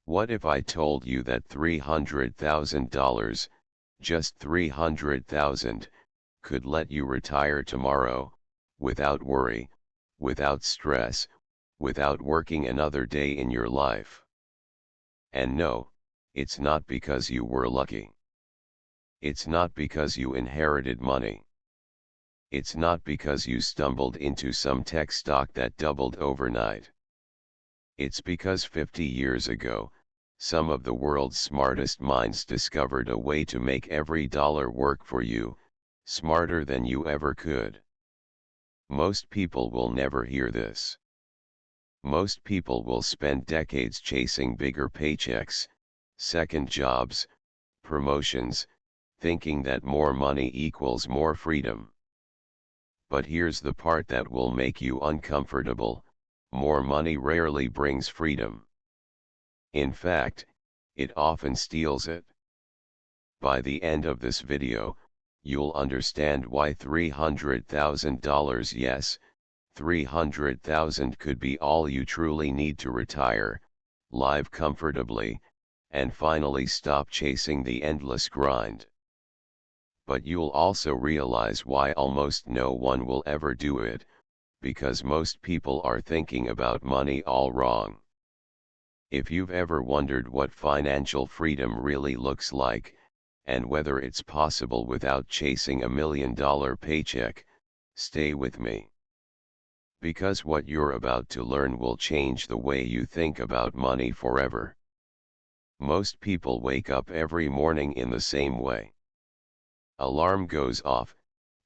What if I told you that $300,000, just 300,000, could let you retire tomorrow, without worry, without stress, without working another day in your life? And no, it's not because you were lucky. It's not because you inherited money. It's not because you stumbled into some tech stock that doubled overnight. It's because 50 years ago, some of the world's smartest minds discovered a way to make every dollar work for you, smarter than you ever could. Most people will never hear this. Most people will spend decades chasing bigger paychecks, second jobs, promotions, thinking that more money equals more freedom. But here's the part that will make you uncomfortable: more money rarely brings freedom. In fact, it often steals it. By the end of this video, you'll understand why $300,000, yes, 300,000 could be all you truly need to retire, live comfortably, and finally stop chasing the endless grind. But you'll also realize why almost no one will ever do it, because most people are thinking about money all wrong. If you've ever wondered what financial freedom really looks like, and whether it's possible without chasing $1 million paycheck, stay with me. Because what you're about to learn will change the way you think about money forever. Most people wake up every morning in the same way. Alarm goes off,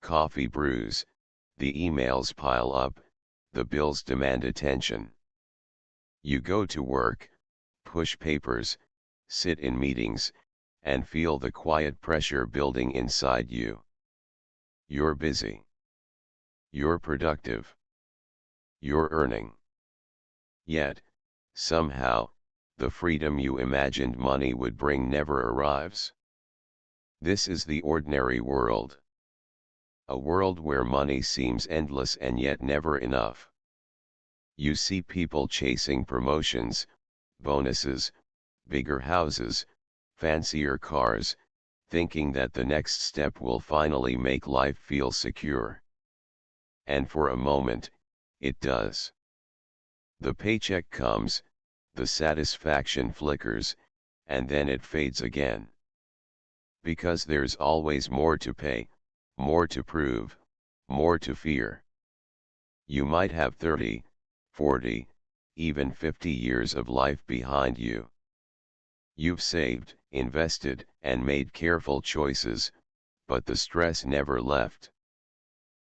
coffee brews, the emails pile up, the bills demand attention. You go to work, push papers, sit in meetings, and feel the quiet pressure building inside you. You're busy. You're productive. You're earning. Yet, somehow, the freedom you imagined money would bring never arrives. This is the ordinary world. A world where money seems endless and yet never enough. You see people chasing promotions, bonuses, bigger houses, fancier cars, thinking that the next step will finally make life feel secure. And for a moment, it does. The paycheck comes, the satisfaction flickers, and then it fades again. Because there's always more to pay, more to prove, more to fear. You might have 30, 40, even 50 years of life behind you. You've saved, invested, and made careful choices, but the stress never left.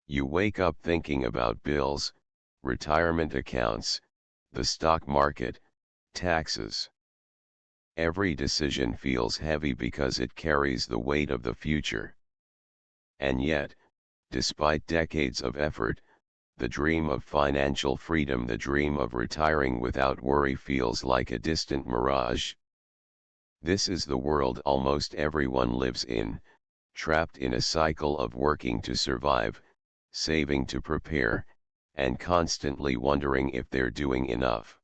You wake up thinking about bills, retirement accounts, the stock market, taxes. Every decision feels heavy because it carries the weight of the future. And yet, despite decades of effort, the dream of financial freedom, the dream of retiring without worry, feels like a distant mirage. This is the world almost everyone lives in, trapped in a cycle of working to survive, saving to prepare, and constantly wondering if they're doing enough.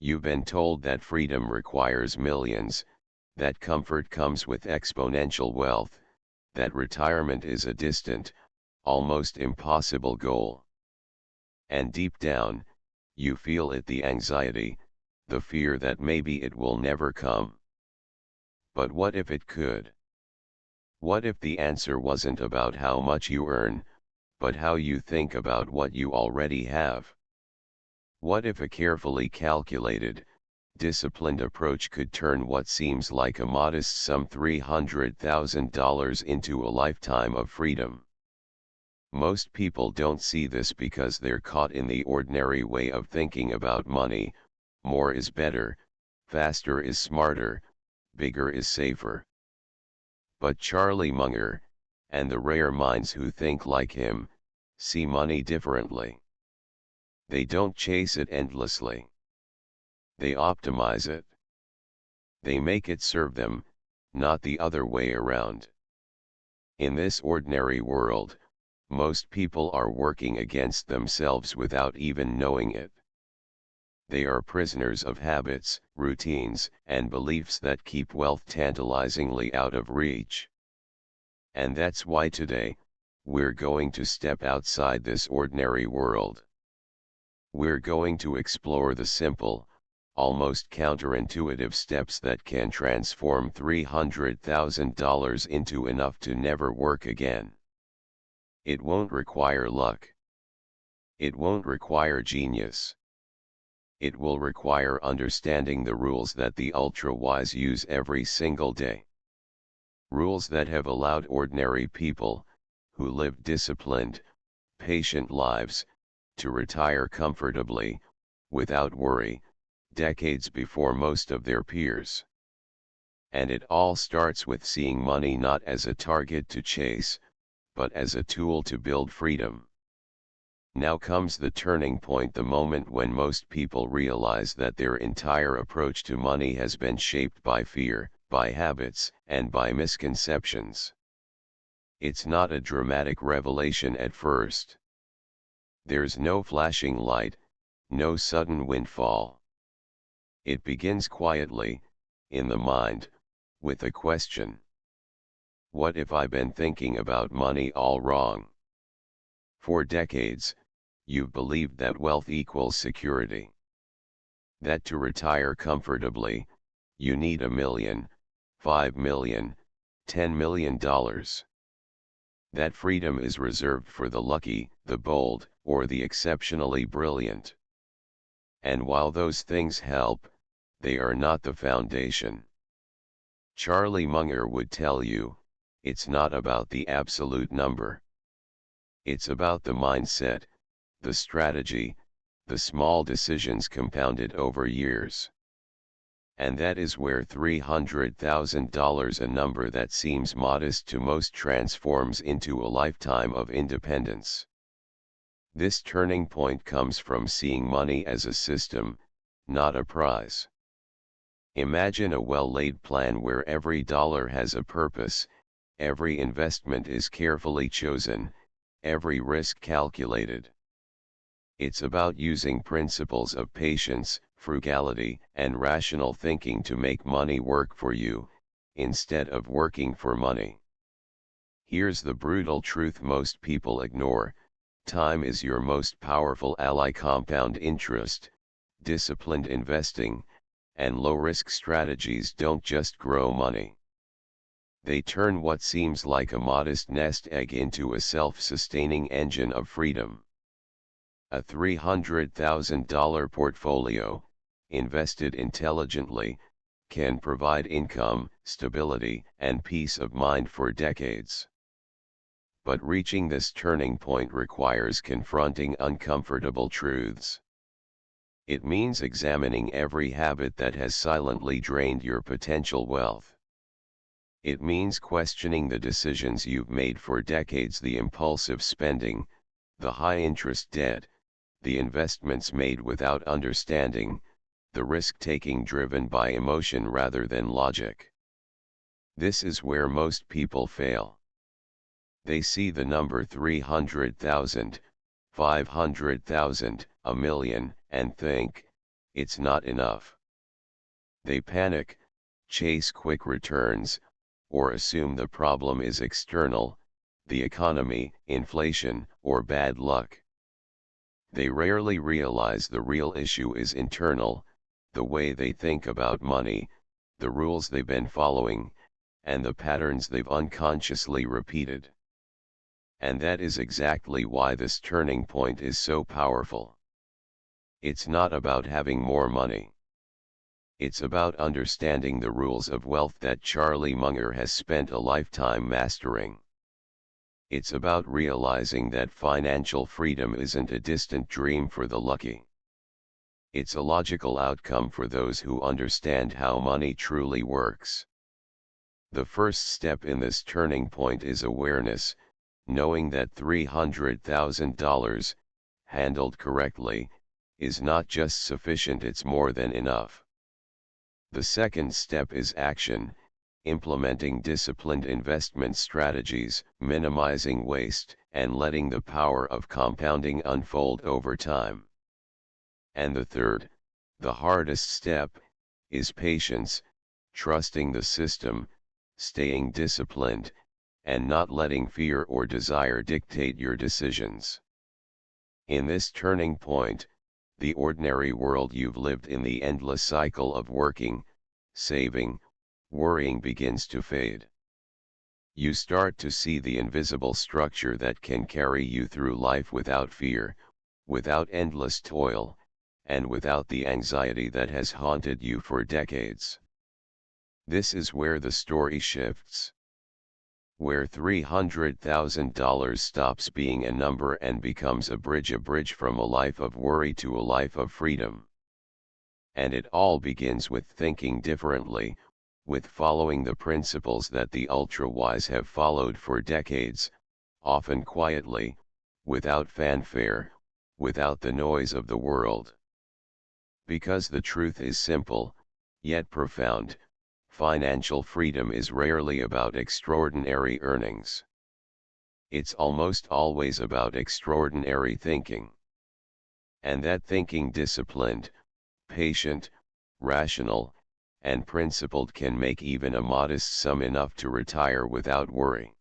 You've been told that freedom requires millions, that comfort comes with exponential wealth, that retirement is a distant, almost impossible goal. And deep down, you feel it: the anxiety, the fear that maybe it will never come. But what if it could? What if the answer wasn't about how much you earn, but how you think about what you already have? What if a carefully calculated, disciplined approach could turn what seems like a modest sum, $300,000, into a lifetime of freedom? Most people don't see this because they're caught in the ordinary way of thinking about money: more is better, faster is smarter, bigger is safer. But Charlie Munger, and the rare minds who think like him, see money differently. They don't chase it endlessly. They optimize it. They make it serve them, not the other way around. In this ordinary world, most people are working against themselves without even knowing it. They are prisoners of habits, routines, and beliefs that keep wealth tantalizingly out of reach. And that's why today, we're going to step outside this ordinary world. We're going to explore the simple, almost counterintuitive steps that can transform $300,000 into enough to never work again. It won't require luck. It won't require genius. It will require understanding the rules that the ultra-wise use every single day. Rules that have allowed ordinary people, who live disciplined, patient lives, to retire comfortably, without worry, decades before most of their peers. And it all starts with seeing money not as a target to chase, but as a tool to build freedom. Now comes the turning point, the moment when most people realize that their entire approach to money has been shaped by fear, by habits, and by misconceptions. It's not a dramatic revelation at first. There's no flashing light, no sudden windfall. It begins quietly, in the mind, with a question. What if I've been thinking about money all wrong? For decades, you've believed that wealth equals security. That to retire comfortably, you need $1 million, $5 million, $10 million. That freedom is reserved for the lucky, the bold, or the exceptionally brilliant. And while those things help, they are not the foundation. Charlie Munger would tell you, it's not about the absolute number. It's about the mindset, the strategy, the small decisions compounded over years. And that is where $300,000, a number that seems modest to most, transforms into a lifetime of independence. This turning point comes from seeing money as a system, not a prize. Imagine a well-laid plan where every dollar has a purpose, every investment is carefully chosen, every risk calculated. It's about using principles of patience, frugality, and rational thinking to make money work for you, instead of working for money. Here's the brutal truth most people ignore: time is your most powerful ally. Compound interest, disciplined investing, and low-risk strategies don't just grow money. They turn what seems like a modest nest egg into a self-sustaining engine of freedom. A $300,000 portfolio, invested intelligently, can provide income, stability, and peace of mind for decades. But reaching this turning point requires confronting uncomfortable truths. It means examining every habit that has silently drained your potential wealth. It means questioning the decisions you've made for decades: the impulsive spending, the high-interest debt, the investments made without understanding, the risk-taking driven by emotion rather than logic. This is where most people fail. They see the number 300,000, 500,000, $1 million, and think, it's not enough. They panic, chase quick returns, or assume the problem is external: the economy, inflation, or bad luck. They rarely realize the real issue is internal: the way they think about money, the rules they've been following, and the patterns they've unconsciously repeated. And that is exactly why this turning point is so powerful. It's not about having more money. It's about understanding the rules of wealth that Charlie Munger has spent a lifetime mastering. It's about realizing that financial freedom isn't a distant dream for the lucky. It's a logical outcome for those who understand how money truly works. The first step in this turning point is awareness, knowing that $300,000, handled correctly, is not just sufficient, it's more than enough. The second step is action, implementing disciplined investment strategies, minimizing waste, and letting the power of compounding unfold over time. And the third, The hardest step is patience, trusting the system, staying disciplined, and not letting fear or desire dictate your decisions. In this turning point, the ordinary world you've lived in, the endless cycle of working, saving, worrying, begins to fade. You start to see the invisible structure that can carry you through life without fear, without endless toil, and without the anxiety that has haunted you for decades. This is where the story shifts. Where $300,000 stops being a number and becomes a bridge from a life of worry to a life of freedom. And it all begins with thinking differently, with following the principles that the ultra-wise have followed for decades, often quietly, without fanfare, without the noise of the world. Because the truth is simple, yet profound: financial freedom is rarely about extraordinary earnings. It's almost always about extraordinary thinking. And that thinking, disciplined, patient, rational, and principled, can make even a modest sum enough to retire without worry.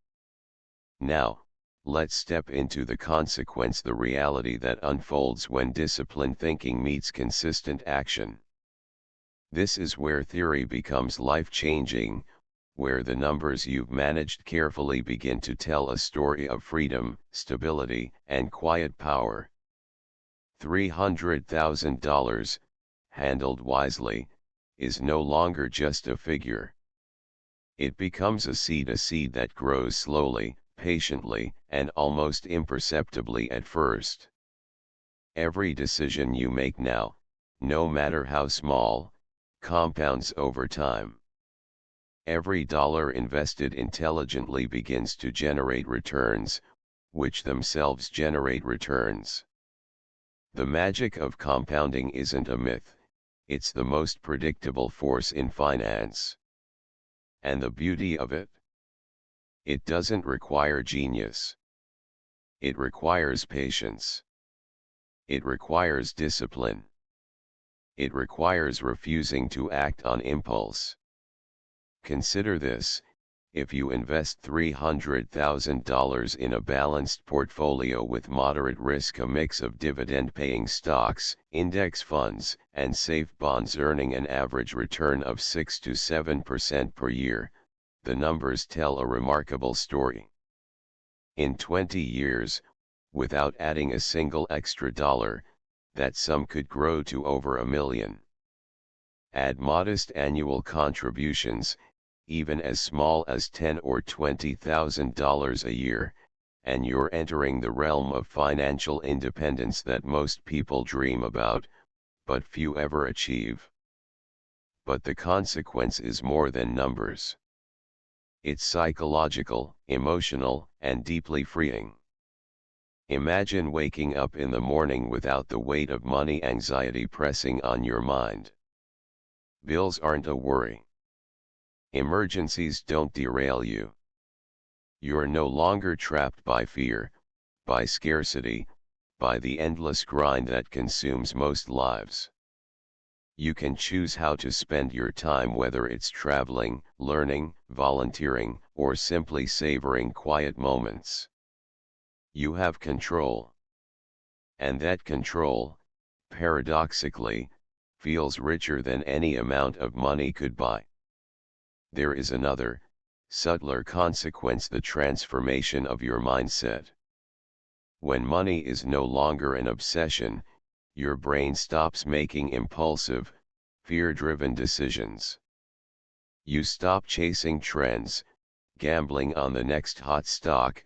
Now, let's step into the consequence, the reality that unfolds when disciplined thinking meets consistent action. This is where theory becomes life-changing, where the numbers you've managed carefully begin to tell a story of freedom, stability, and quiet power. $300,000, handled wisely, is no longer just a figure. It becomes a seed that grows slowly, patiently, and almost imperceptibly at first. Every decision you make now, no matter how small, compounds over time. Every dollar invested intelligently begins to generate returns, which themselves generate returns. The magic of compounding isn't a myth, it's the most predictable force in finance. And the beauty of it? It doesn't require genius. It requires patience. It requires discipline. It requires refusing to act on impulse. Consider this: if you invest $300,000 in a balanced portfolio with moderate risk, a mix of dividend-paying stocks, index funds, and safe bonds earning an average return of 6 to 7% per year, the numbers tell a remarkable story. In 20 years, without adding a single extra dollar, that sum could grow to over $1 million. Add modest annual contributions, even as small as $10,000 or $20,000 a year, and you're entering the realm of financial independence that most people dream about, but few ever achieve. But the consequence is more than numbers. It's psychological, emotional, and deeply freeing. Imagine waking up in the morning without the weight of money anxiety pressing on your mind. Bills aren't a worry. Emergencies don't derail you. You're no longer trapped by fear, by scarcity, by the endless grind that consumes most lives. You can choose how to spend your time, whether it's traveling, learning, volunteering, or simply savoring quiet moments. You have control. And that control, paradoxically, feels richer than any amount of money could buy. There is another, subtler consequence: the transformation of your mindset. When money is no longer an obsession, your brain stops making impulsive, fear-driven decisions. You stop chasing trends, gambling on the next hot stock,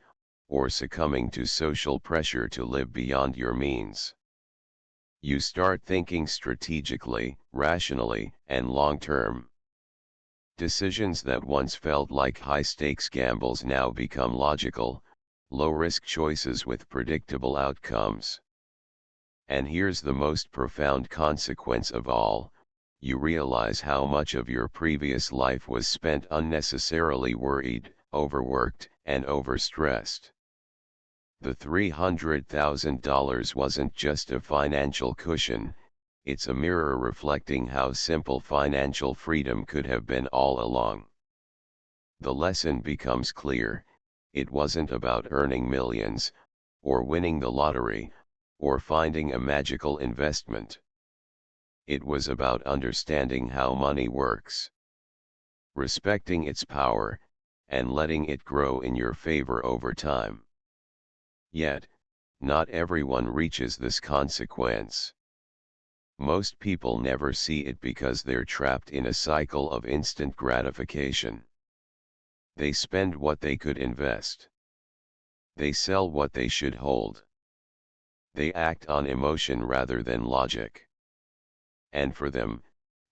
or succumbing to social pressure to live beyond your means. You start thinking strategically, rationally, and long-term. Decisions that once felt like high-stakes gambles now become logical, low-risk choices with predictable outcomes. And here's the most profound consequence of all: you realize how much of your previous life was spent unnecessarily worried, overworked, and overstressed. The $300,000 wasn't just a financial cushion, It's a mirror reflecting how simple financial freedom could have been all along. The lesson becomes clear: it wasn't about earning millions, or winning the lottery, or finding a magical investment. It was about understanding how money works, respecting its power, and letting it grow in your favor over time. Yet, not everyone reaches this consequence. Most people never see it because they're trapped in a cycle of instant gratification. They spend what they could invest. They sell what they should hold. They act on emotion rather than logic. And for them,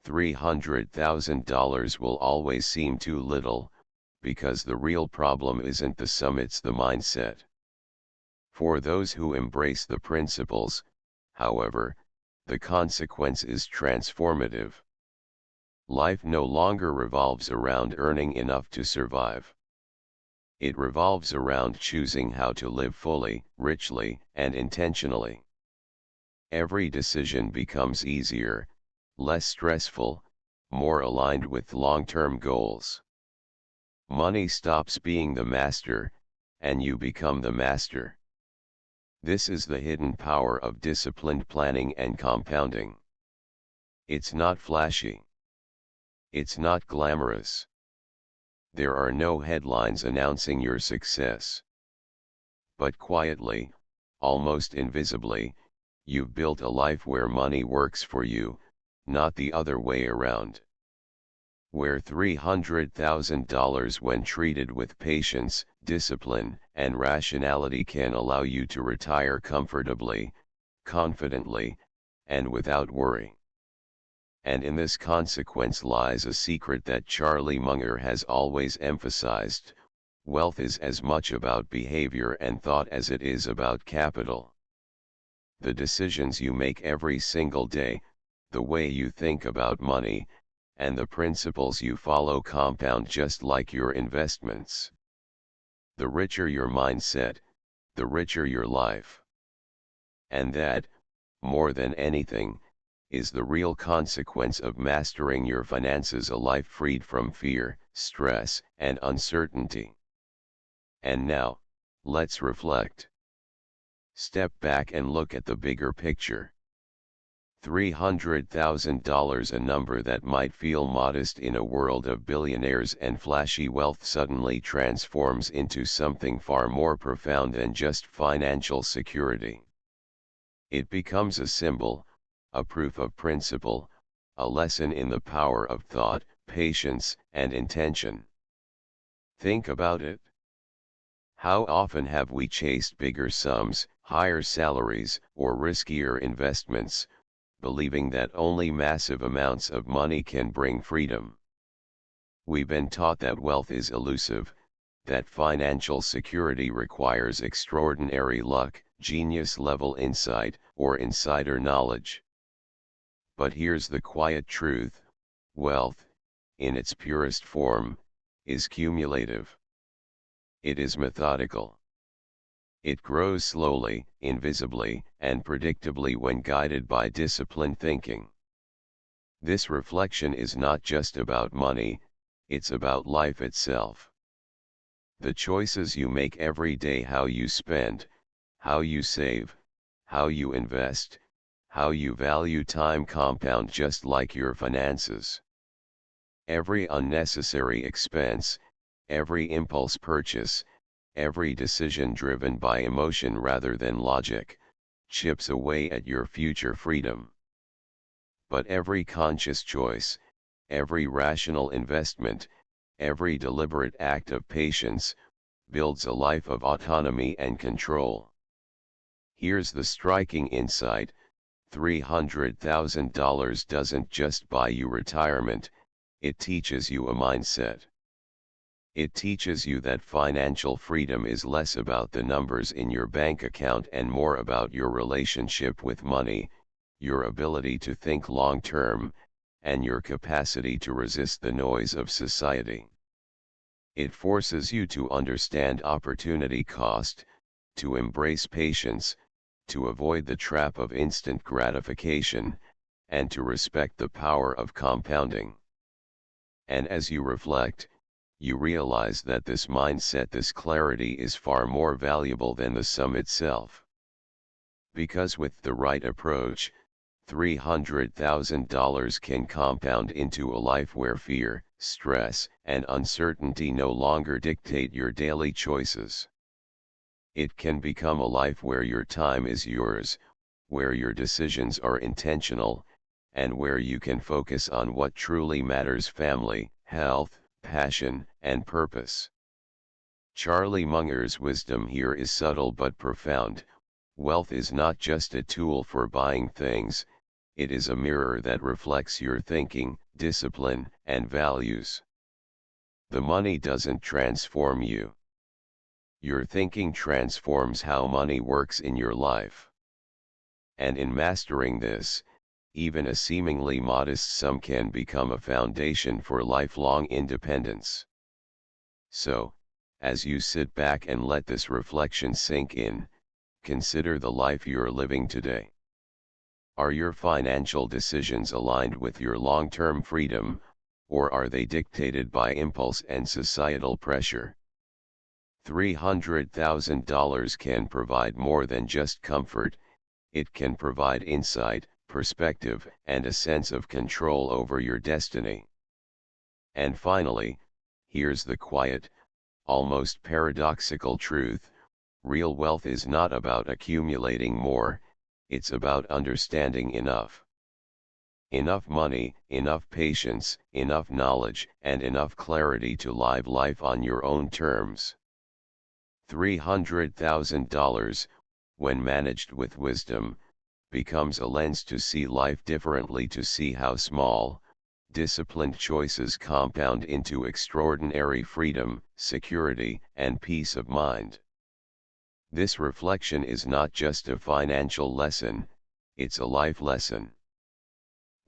$300,000 will always seem too little, because the real problem isn't the sum, it's the mindset. For those who embrace the principles, however, the consequence is transformative. Life no longer revolves around earning enough to survive. It revolves around choosing how to live fully, richly, and intentionally. Every decision becomes easier, less stressful, more aligned with long-term goals. Money stops being the master, and you become the master. This is the hidden power of disciplined planning and compounding. It's not flashy. It's not glamorous. There are no headlines announcing your success. But quietly, almost invisibly, you've built a life where money works for you, not the other way around. Where $300,000, when treated with patience, discipline, and rationality, can allow you to retire comfortably, confidently, and without worry. And in this consequence lies a secret that Charlie Munger has always emphasized: wealth is as much about behavior and thought as it is about capital. The decisions you make every single day, the way you think about money, and the principles you follow compound just like your investments. The richer your mindset, the richer your life. And that, more than anything, is the real consequence of mastering your finances: a life freed from fear, stress, and uncertainty. And now, let's reflect. Step back and look at the bigger picture. $300,000, a number that might feel modest in a world of billionaires and flashy wealth, suddenly transforms into something far more profound than just financial security. It becomes a symbol, a proof of principle, a lesson in the power of thought, patience, and intention. Think about it. How often have we chased bigger sums, higher salaries, or riskier investments, believing that only massive amounts of money can bring freedom? We've been taught that wealth is elusive, that financial security requires extraordinary luck, genius-level insight, or insider knowledge. But here's the quiet truth: wealth, in its purest form, is cumulative. It is methodical. It grows slowly, invisibly, and predictably when guided by disciplined thinking. This reflection is not just about money, it's about life itself. The choices you make every day, how you spend, how you save, how you invest, how you value time, compound just like your finances. Every unnecessary expense, every impulse purchase, every decision driven by emotion rather than logic, chips away at your future freedom. But every conscious choice, every rational investment, every deliberate act of patience, builds a life of autonomy and control. Here's the striking insight: $300,000 doesn't just buy you retirement, it teaches you a mindset. It teaches you that financial freedom is less about the numbers in your bank account and more about your relationship with money, your ability to think long-term, and your capacity to resist the noise of society. It forces you to understand opportunity cost, to embrace patience, to avoid the trap of instant gratification, and to respect the power of compounding. And as you reflect, you realize that this mindset, this clarity is far more valuable than the sum itself. Because with the right approach, $300,000 can compound into a life where fear, stress, and uncertainty no longer dictate your daily choices. It can become a life where your time is yours, where your decisions are intentional, and where you can focus on what truly matters: family, health, passion, and purpose. Charlie Munger's wisdom here is subtle but profound. Wealth is not just a tool for buying things, it is a mirror that reflects your thinking, discipline, and values. The money doesn't transform you. Your thinking transforms how money works in your life. And in mastering this, even a seemingly modest sum can become a foundation for lifelong independence. So, as you sit back and let this reflection sink in, consider the life you're living today. Are your financial decisions aligned with your long-term freedom, or are they dictated by impulse and societal pressure? $300,000 can provide more than just comfort. It can provide insight, perspective, and a sense of control over your destiny. And finally, here's the quiet, almost paradoxical truth: real wealth is not about accumulating more, it's about understanding enough. Enough money, enough patience, enough knowledge, and enough clarity to live life on your own terms. $300,000, when managed with wisdom, becomes a lens to see life differently, to see how small, disciplined choices compound into extraordinary freedom, security, and peace of mind. This reflection is not just a financial lesson, it's a life lesson.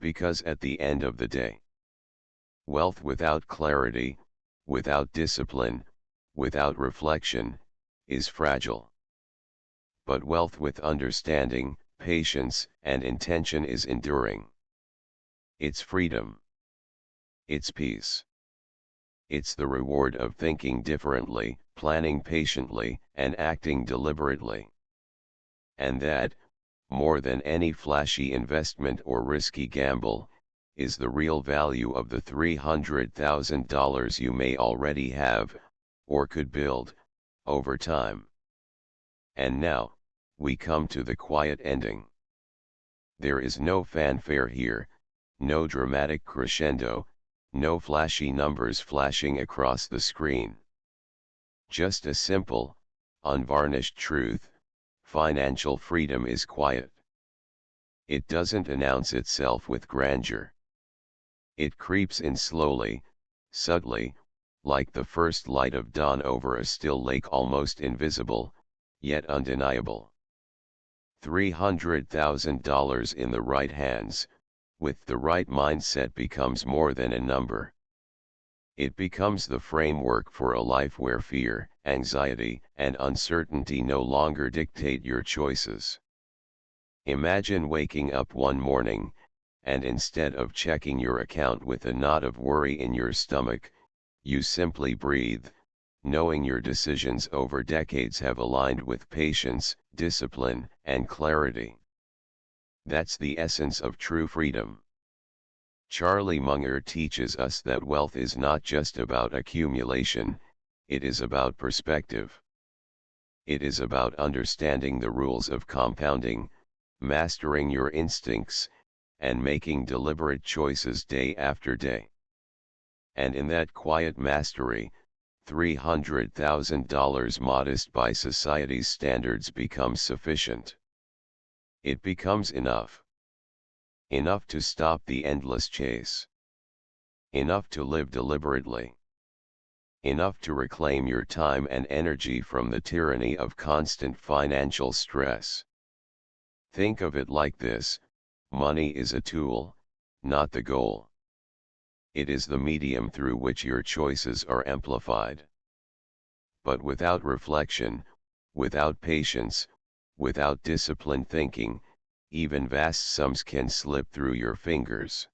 Because at the end of the day, wealth without clarity, without discipline, without reflection, is fragile. But wealth with understanding, patience, and intention is enduring. It's freedom. It's peace. It's the reward of thinking differently, planning patiently, and acting deliberately. And that, more than any flashy investment or risky gamble, is the real value of the $300,000 you may already have, or could build, over time. And now, we come to the quiet ending. There is no fanfare here, no dramatic crescendo, no flashy numbers flashing across the screen. Just a simple, unvarnished truth: financial freedom is quiet. It doesn't announce itself with grandeur. It creeps in slowly, subtly, like the first light of dawn over a still lake, almost invisible, yet undeniable. $300,000 in the right hands, with the right mindset, becomes more than a number. It becomes the framework for a life where fear, anxiety, and uncertainty no longer dictate your choices. Imagine waking up one morning, and instead of checking your account with a knot of worry in your stomach, you simply breathe, knowing your decisions over decades have aligned with patience, discipline, and clarity. That's the essence of true freedom. Charlie Munger teaches us that wealth is not just about accumulation, it is about perspective. It is about understanding the rules of compounding, mastering your instincts, and making deliberate choices day after day. And in that quiet mastery, $300,000 modest by society's standards becomes sufficient. It becomes enough. Enough to stop the endless chase. Enough to live deliberately. Enough to reclaim your time and energy from the tyranny of constant financial stress. Think of it like this: money is a tool, not the goal. It is the medium through which your choices are amplified. But without reflection, without patience, without disciplined thinking, even vast sums can slip through your fingers.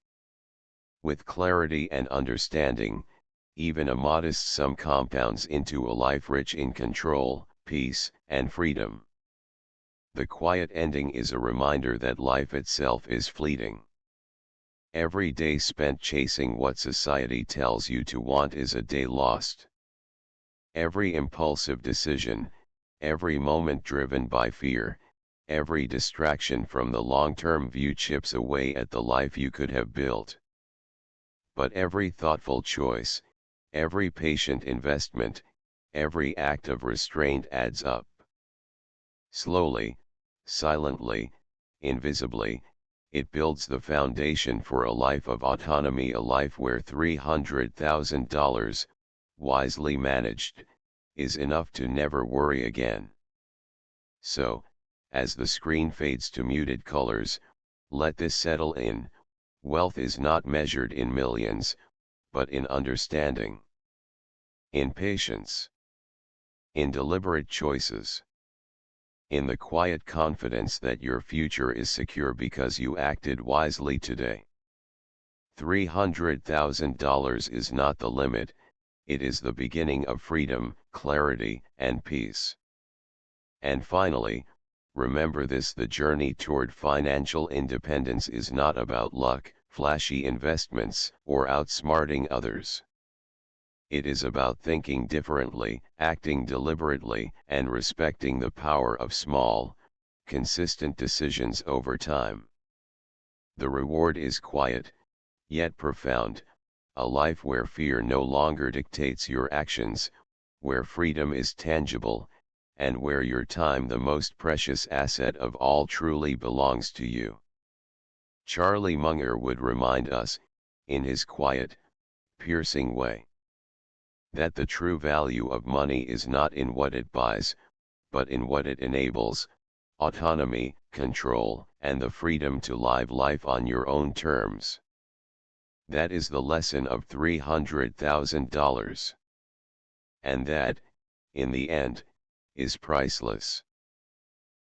With clarity and understanding, even a modest sum compounds into a life rich in control, peace, and freedom. The quiet ending is a reminder that life itself is fleeting. Every day spent chasing what society tells you to want is a day lost. Every impulsive decision, every moment driven by fear, every distraction from the long-term view chips away at the life you could have built. But every thoughtful choice, every patient investment, every act of restraint adds up. Slowly, silently, invisibly, it builds the foundation for a life of autonomy, a life where $300,000, wisely managed, is enough to never worry again. So, as the screen fades to muted colors, let this settle in: wealth is not measured in millions, but in understanding, in patience, in deliberate choices, in the quiet confidence that your future is secure because you acted wisely today. $300,000 is not the limit, it is the beginning of freedom, clarity, and peace. And finally, remember this: the journey toward financial independence is not about luck, flashy investments, or outsmarting others. It is about thinking differently, acting deliberately, and respecting the power of small, consistent decisions over time. The reward is quiet, yet profound: a life where fear no longer dictates your actions, where freedom is tangible, and where your time, the most precious asset of all, truly belongs to you. Charlie Munger would remind us, in his quiet, piercing way, that the true value of money is not in what it buys, but in what it enables: autonomy, control, and the freedom to live life on your own terms. That is the lesson of $300,000. And that, in the end, is priceless.